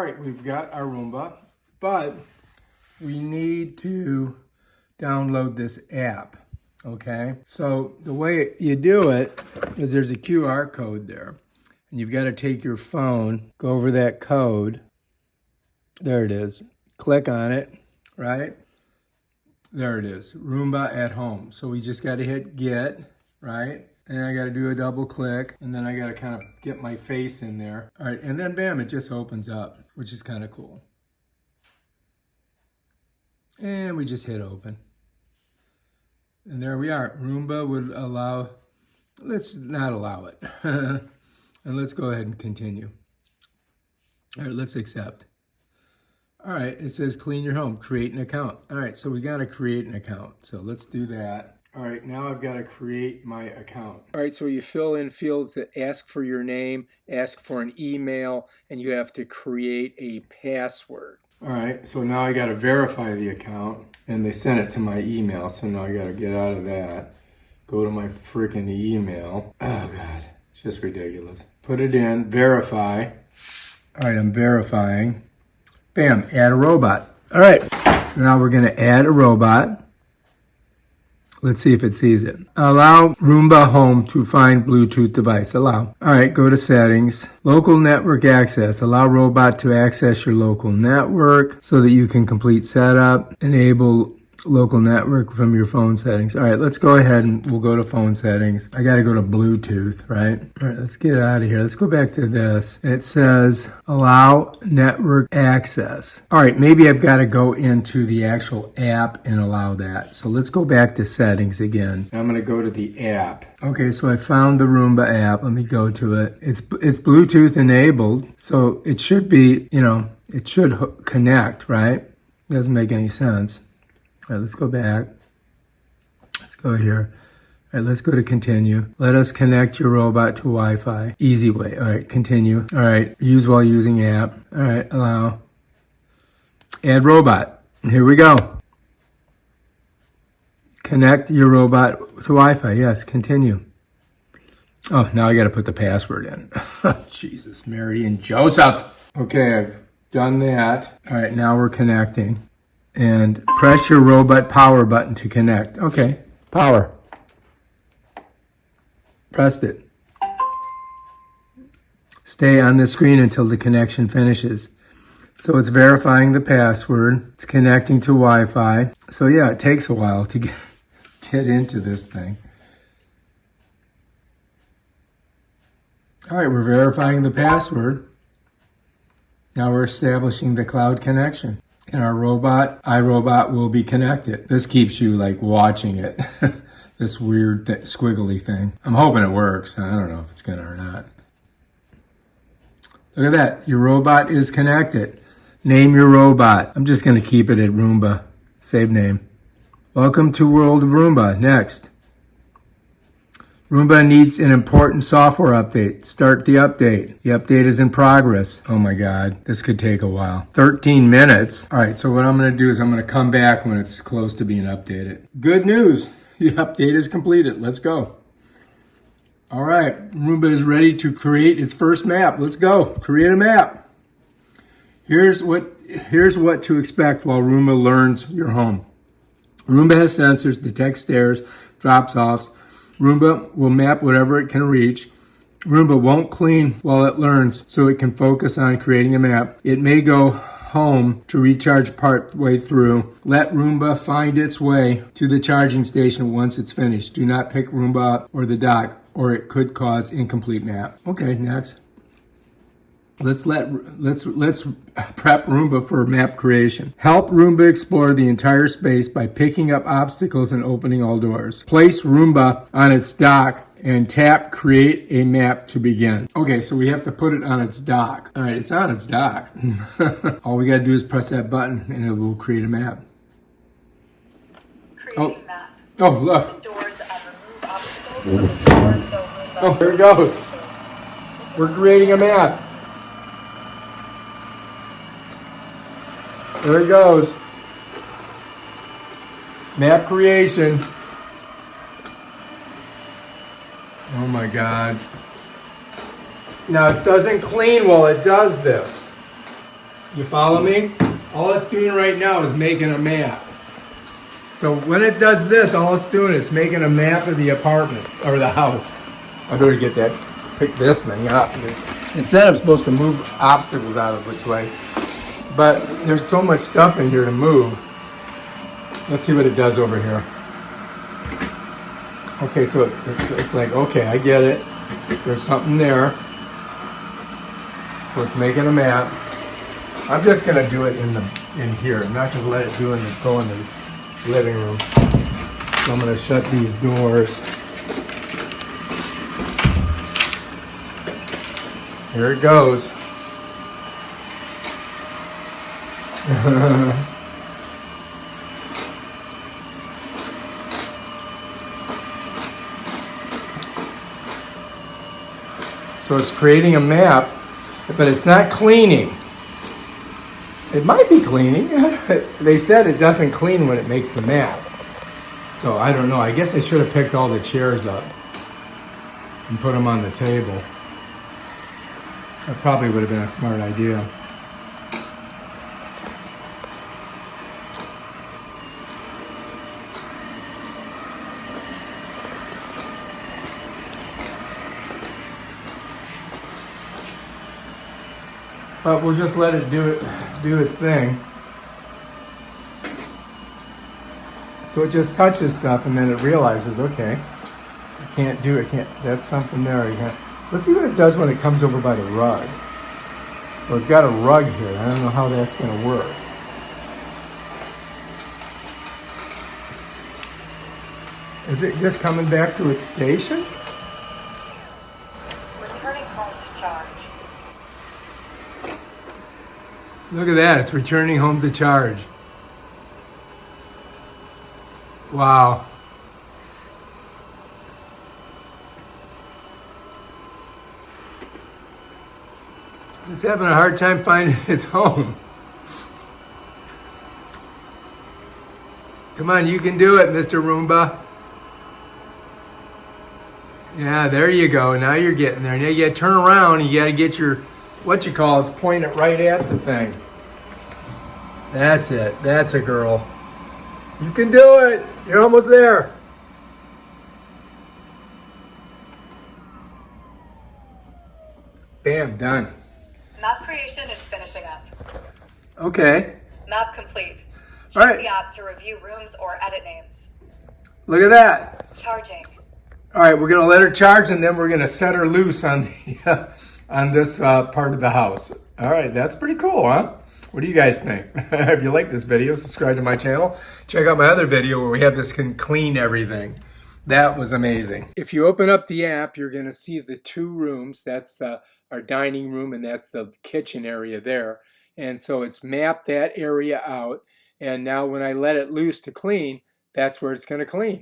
right, we've got our Roomba, but we need to download this app, okay? So the way you do it is there's a QR code there, and you've got to take your phone, go over that code, there it is, click on it, right? There it is, Roomba at home. So we just got to hit get, right? And I got to do a double click, and then I got to kind of get my face in there. All right, and then bam, it just opens up, which is kind of cool. And we just hit open. And there we are. Roomba would allow, let's not allow it. And let's go ahead and continue. All right, let's accept. All right, it says clean your home, create an account. All right, so we got to create an account. So let's do that. All right, now I've got to create my account. All right, so you fill in fields that ask for your name, ask for an email, and you have to create a password. All right, so now I got to verify the account, and they sent it to my email, so now I got to get out of that, go to my freaking email. Oh, God, it's just ridiculous. Put it in, verify. All right, I'm verifying. Bam, add a robot. All right, now we're going to add a robot. Let's see if it sees it. Allow Roomba Home to find Bluetooth device. Allow. All right, go to settings. Local network access. Allow robot to access your local network so that you can complete setup. Enable local network from your phone settings. All right, let's go ahead and we'll go to phone settings. I got to go to Bluetooth, right? All right, let's get out of here. Let's go back to this. It says allow network access. All right, maybe I've got to go into the actual app and allow that. So let's go back to settings again. I'm going to go to the app. Okay, so I found the Roomba app. Let me go to it. It's Bluetooth enabled, so it should be, it should connect, right? Doesn't make any sense. All right, let's go back. Let's go here. All right, let's go to continue. Let us connect your robot to Wi-Fi. Easy way. All right, continue. All right, use while using app. All right, allow. Add robot. Here we go. Connect your robot to Wi-Fi. Yes, continue. Oh, now I got to put the password in. Jesus, Mary and Joseph. Okay, I've done that. All right, now we're connecting. And press your robot power button to connect. Okay, power. Pressed it. Stay on the screen until the connection finishes. So it's verifying the password. It's connecting to Wi-Fi. So yeah, it takes a while to get into this thing. All right, we're verifying the password. Now we're establishing the cloud connection. And our robot, iRobot, will be connected. This keeps you like watching it. This weird squiggly thing. I'm hoping it works. I don't know if it's gonna or not. Look at that, your robot is connected. Name your robot. I'm just gonna keep it at Roomba. Save name. Welcome to World of Roomba. Next. Roomba needs an important software update. Start the update. The update is in progress. Oh my God, this could take a while. 13 minutes. All right, so what I'm gonna do is I'm gonna come back when it's close to being updated. Good news, the update is completed. Let's go. All right, Roomba is ready to create its first map. Let's go, create a map. Here's what to expect while Roomba learns your home. Roomba has sensors, detects stairs, drops-offs. Roomba will map whatever it can reach. Roomba won't clean while it learns, so it can focus on creating a map. It may go home to recharge part way through. Let Roomba find its way to the charging station once it's finished. Do not pick Roomba up or the dock, or it could cause incomplete map. Okay, next. Let's prep Roomba for map creation. Help Roomba explore the entire space by picking up obstacles and opening all doors. Place Roomba on its dock and tap create a map to begin. Okay, so we have to put it on its dock. All right, it's on its dock. All we gotta do is press that button and it will create a map. Creating map. Oh, look. The doors remove obstacles from the door, so Roomba. Oh, there it goes. We're creating a map. There it goes. Map creation. Oh my God. Now it doesn't clean while it does this. You follow me? All it's doing right now is making a map. So when it does this, all it's doing is making a map of the apartment or the house. I better get that, pick this thing up. Because instead, I'm supposed to move obstacles out of which way. But there's so much stuff in here to move. Let's see what it does over here. Okay, so it's like, okay, I get it. There's something there. So it's making a map. I'm just gonna do it in here. I'm not gonna let it go in the living room. So I'm gonna shut these doors. Here it goes. So it's creating a map, but it's not cleaning. It might be cleaning. They said it doesn't clean when it makes the map. So I don't know. I guess I should have picked all the chairs up and put them on the table. That probably would have been a smart idea. But we'll just let it do its thing. So it just touches stuff and then it realizes, okay, I can't do it. That's something there. Let's see what it does when it comes over by the rug. So I've got a rug here. I don't know how that's going to work. Is it just coming back to its station? Returning home to charge. Look at that. It's returning home to charge. Wow. It's having a hard time finding its home. Come on, you can do it, Mr. Roomba. Yeah, there you go. Now you're getting there. Now you gotta turn around and you gotta get your, point it right at the thing. That's it. That's a girl. You can do it. You're almost there. Bam, done. Map creation is finishing up. Okay. Map complete. All right. Use the app to review rooms or edit names. Look at that. Charging. All right, we're gonna let her charge and then we're gonna set her loose on the on this part of the house. All right, that's pretty cool, huh? What do you guys think? If you like this video, subscribe to my channel. Check out my other video where we have this can clean everything. That was amazing. If you open up the app, you're gonna see the two rooms. That's our dining room and that's the kitchen area there. And so it's mapped that area out. And now when I let it loose to clean, that's where it's gonna clean.